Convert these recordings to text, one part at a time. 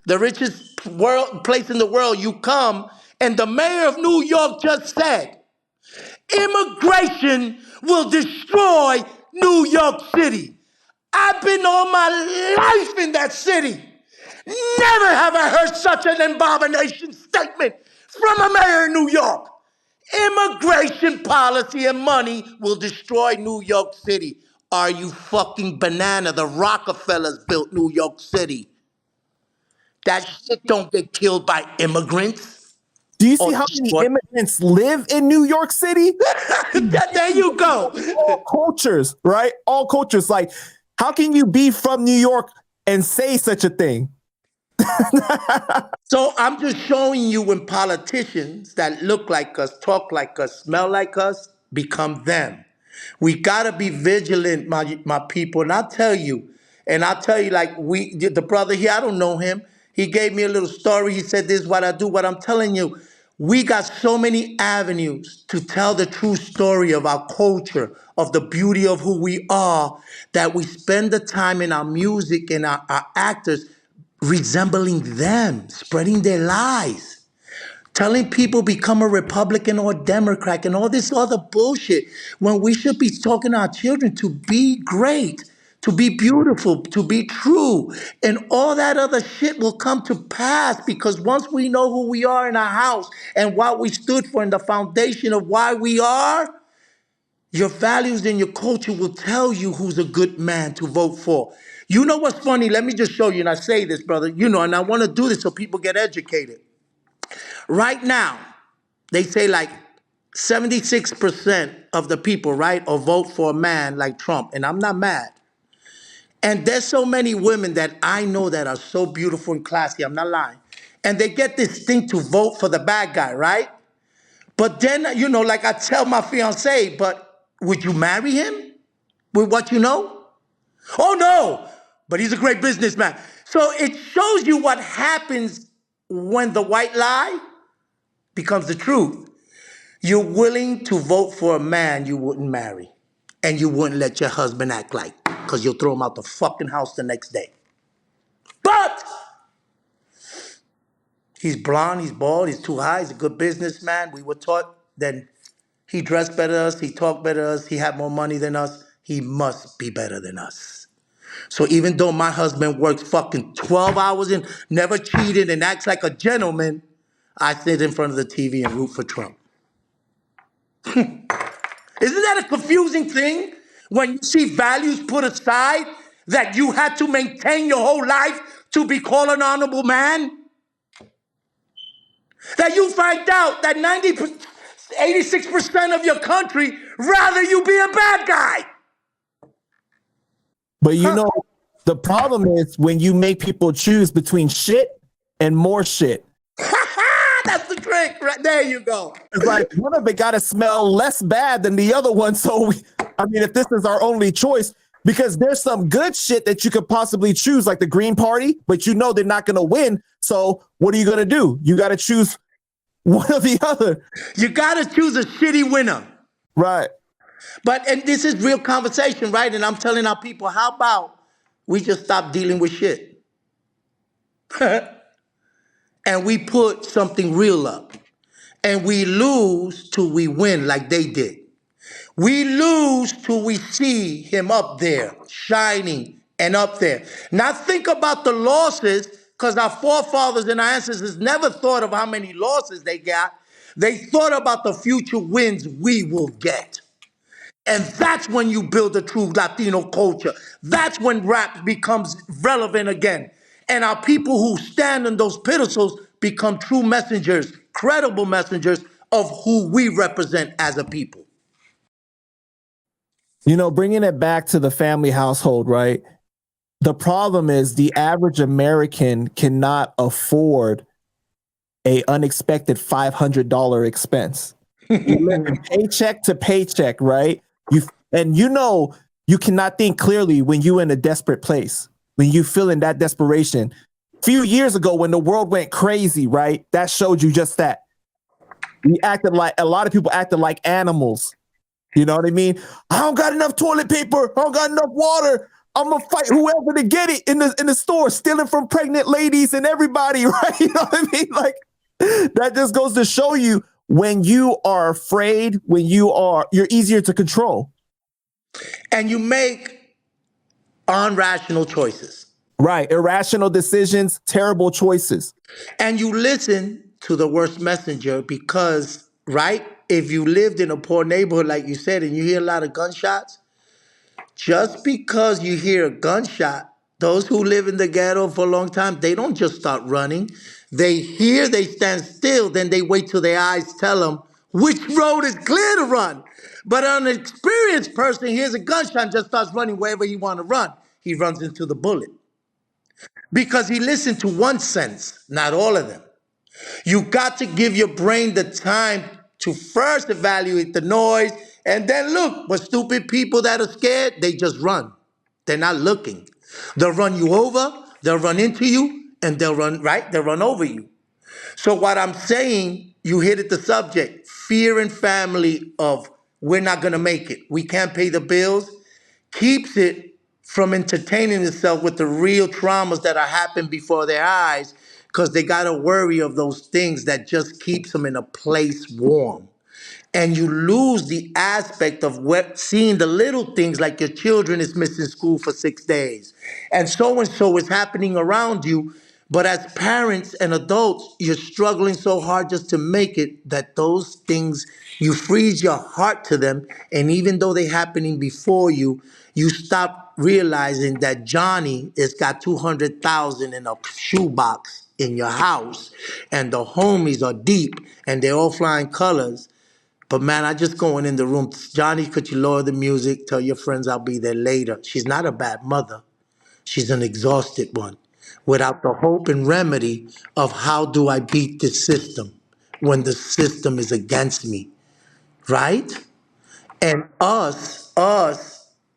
The richest place in the world, you come, and the mayor of New York just said, immigration will destroy New York City. I've been all my life in that city. Never have I heard such an abomination statement from a mayor in New York. Immigration policy and money will destroy New York City. Are you fucking banana? The Rockefellers built New York City. That shit don't get killed by immigrants Do you see or how many destroyed. immigrants live in New York City? There you go. All cultures, right? All cultures. Like, how can you be from New York and say such a thing? So I'm just showing you when politicians that look like us, talk like us, smell like us, become them. We gotta be vigilant, my people. And I'll tell you, like the brother here, I don't know him. He gave me a little story. He said, "This is what I do." What I'm telling you, we got so many avenues to tell the true story of our culture, of the beauty of who we are, that we spend the time in our music and our actors resembling them, spreading their lies, telling people become a Republican or Democrat and all this other bullshit when we should be talking to our children to be great, to be beautiful, to be true. And all that other shit will come to pass because once we know who we are in our house and what we stood for and the foundation of why we are, your values and your culture will tell you who's a good man to vote for. You know what's funny? Let me just show you, and I say this, brother, and I want to do this so people get educated. Right now, they say like 76% of the people, right, or vote for a man like Trump, and I'm not mad. And there's so many women that I know that are so beautiful and classy, I'm not lying. And they get this thing to vote for the bad guy, right? But then, like I tell my fiance, but would you marry him with what you know? Oh no, but he's a great businessman. So it shows you what happens when the white lie becomes the truth. You're willing to vote for a man you wouldn't marry. And you wouldn't let your husband act like, because you'll throw him out the fucking house the next day. But he's blonde, he's bald, he's too high, he's a good businessman. We were taught that he dressed better than us, he talked better than us, he had more money than us. He must be better than us. So even though my husband works fucking 12 hours and never cheated and acts like a gentleman, I sit in front of the TV and root for Trump. Isn't that a confusing thing? When you see values put aside that you had to maintain your whole life to be called an honorable man? That you find out that 86% of your country rather you be a bad guy. But the problem is when you make people choose between shit and more shit. That's the trick. Right there you go. It's like one of it got to smell less bad than the other one. So, if this is our only choice, because there's some good shit that you could possibly choose, like the Green Party, but they're not going to win. So what are you going to do? You got to choose one or the other. You got to choose a shitty winner. Right. And this is real conversation, right? And I'm telling our people, how about we just stop dealing with shit? And we put something real up. And we lose till we win like they did. We lose till we see him up there, shining and up there. Now think about the losses, because our forefathers and our ancestors never thought of how many losses they got. They thought about the future wins we will get. And that's when you build a true Latino culture. That's when rap becomes relevant again. And our people who stand on those pedestals become true messengers, credible messengers of who we represent as a people. Bringing it back to the family household, right? The problem is the average American cannot afford a unexpected $500 expense. You live paycheck to paycheck, right? You cannot think clearly when you're in a desperate place, when you feel in that desperation. A few years ago, when the world went crazy, right? That showed you just that. A lot of people acted like animals. You know what I mean? I don't got enough toilet paper. I don't got enough water. I'm gonna fight whoever to get it in the store, stealing from pregnant ladies and everybody, right? You know what I mean? Like that just goes to show you when you are afraid, when you're easier to control. And you make unrational choices. Right. Irrational decisions, terrible choices. And you listen to the worst messenger because, right? If you lived in a poor neighborhood, like you said, and you hear a lot of gunshots, just because you hear a gunshot, those who live in the ghetto for a long time, they don't just start running. They hear, they stand still, then they wait till their eyes tell them which road is clear to run. But an experienced person hears a gunshot and just starts running wherever he want to run. He runs into the bullet because he listened to one sense, not all of them. You got to give your brain the time to first evaluate the noise and then look. But stupid people that are scared, they just run. They're not looking. They'll run you over, they'll run into you, and they'll run, right? They'll run over you. So what I'm saying, you hit at the subject, fear in family of we're not gonna make it. We can't pay the bills keeps it from entertaining itself with the real traumas that are happening before their eyes because they got to worry of those things that just keeps them in a place warm, and you lose the aspect of seeing the little things like your children is missing school for 6 days and so is happening around you. But as parents and adults, you're struggling so hard just to make it that those things, you freeze your heart to them. And even though they're happening before you stop realizing that Johnny has got 200,000 in a shoebox in your house and the homies are deep and they're all flying colors. But man, I just going in the room. Johnny, could you lower the music? Tell your friends I'll be there later. She's not a bad mother. She's an exhausted one without the hope and remedy of how do I beat this system when the system is against me, right? And us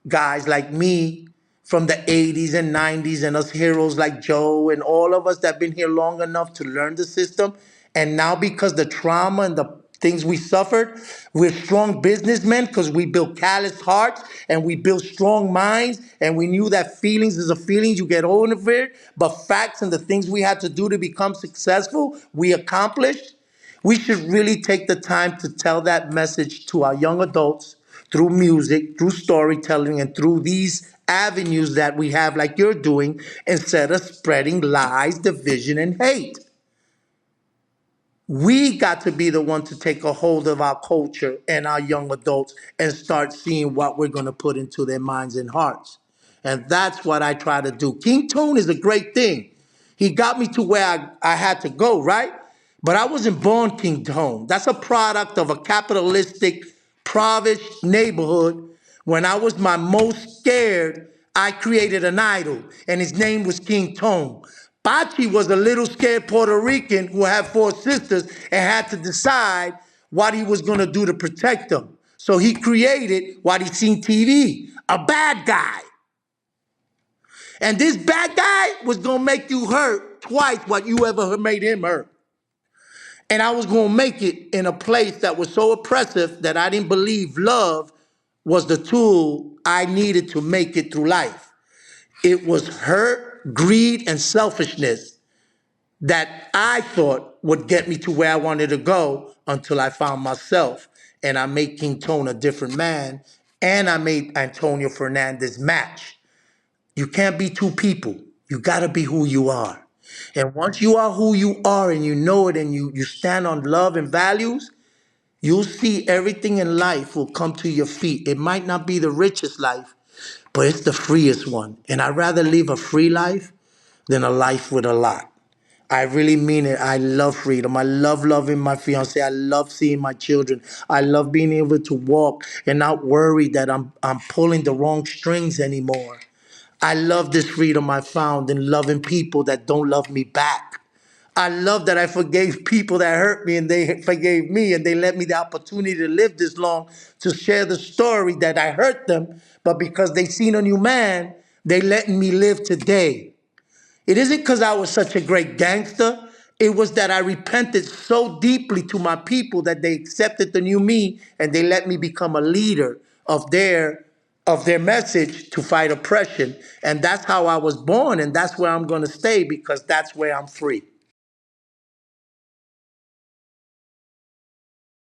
guys like me from the 80s and 90s, and us heroes like Joe, and all of us that been here long enough to learn the system. And now, because the trauma and the things we suffered, we're strong businessmen because we built calloused hearts and we built strong minds. And we knew that feelings is a feeling, you get over it. But facts and the things we had to do to become successful, we accomplished. We should really take the time to tell that message to our young adults through music, through storytelling, and through these avenues that we have, like you're doing, instead of spreading lies, division, and hate. We got to be the one to take a hold of our culture and our young adults and start seeing what we're going to put into their minds and hearts. And that's what I try to do. King Tone is a great thing. He got me to where I had to go, right? But I wasn't born King Tone. That's a product of a capitalistic, impoverished neighborhood. When I was my most scared, I created an idol, and his name was King Tone. Pachi was a little scared Puerto Rican who had four sisters and had to decide what he was going to do to protect them. So he created what he seen TV, a bad guy. And this bad guy was going to make you hurt twice what you ever made him hurt. And I was going to make it in a place that was so oppressive that I didn't believe love was the tool I needed to make it through life. It was hurt, greed, and selfishness that I thought would get me to where I wanted to go until I found myself. And I made King Tone a different man. And I made Antonio Fernandez match. You can't be two people. You got to be who you are. And once you are who you are and you know it and you stand on love and values, you'll see everything in life will come to your feet. It might not be the richest life, but it's the freest one. And I'd rather live a free life than a life with a lot. I really mean it. I love freedom. I love loving my fiance. I love seeing my children. I love being able to walk and not worry that I'm pulling the wrong strings anymore. I love this freedom I found in loving people that don't love me back. I love that I forgave people that hurt me and they forgave me and they let me the opportunity to live this long to share the story that I hurt them, but because they seen a new man, they letting me live today. It isn't because I was such a great gangster. It was that I repented so deeply to my people that they accepted the new me and they let me become a leader of their of their message to fight oppression. And that's how I was born, and that's where I'm going to stay because that's where I'm free.